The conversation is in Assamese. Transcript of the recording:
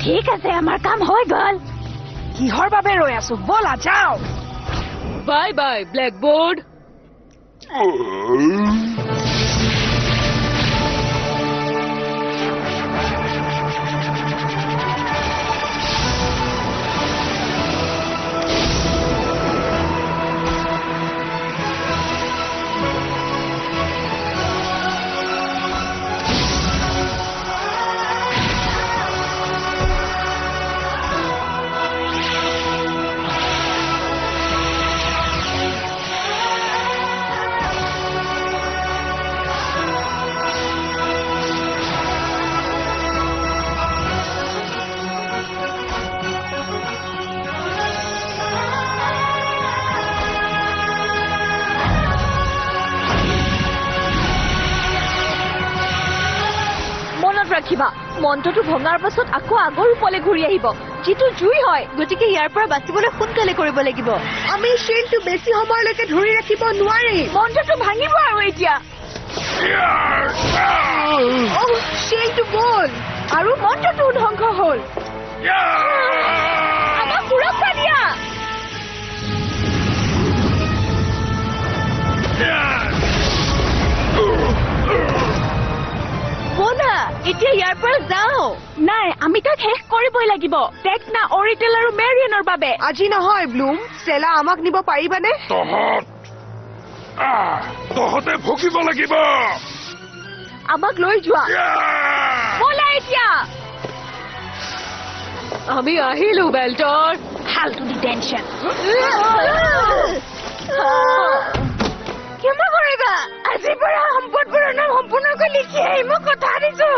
ঠিক আছে আমাৰ কাম হৈ গ'ল কিহৰ বাবে ৰৈ আছো বলা যাও বাই বাই ব্ল্যাকবোৰ্ড ৰাখিবা মন্ত্ৰটো ভঙাৰ পাছত আকৌ আগৰ ৰূপলৈ ঘূৰি আহিব যিটো জুই হয় গতিকে ইয়াৰ পৰা বাচিবলৈ সোনকালে কৰিব লাগিব আমি শিলটো বেছি সময়লৈকে ধৰি ৰাখিব নোৱাৰি মন্ত্ৰটো ভাঙিব আৰু এতিয়া শিলটো গ'ল আৰু মন্ত্ৰটো ধ্বংস হ'ল আমাক সুৰক্ষা দিয়া ব'লা এতিয়া ইয়াৰ পৰা যাওঁ নাই আমি তাক শেষ কৰিবই লাগিব টেকনা অৰিটেল আৰু মেৰিয়নৰ বাবে আজি নহয় ব্লুম চেলা আমাক নিব পাৰিবানে তহঁতে ভুগিব লাগিব আমাক লৈ যোৱা ব'লা এতিয়া আমি আহিলো বেল্টৰ ফালতু দি টেনচন ক্ষমা কৰিবা আজিৰ পৰা সম্পদবোৰৰ নাম সম্পূৰ্ণকৈ লিখি আহি মই কথা দিছো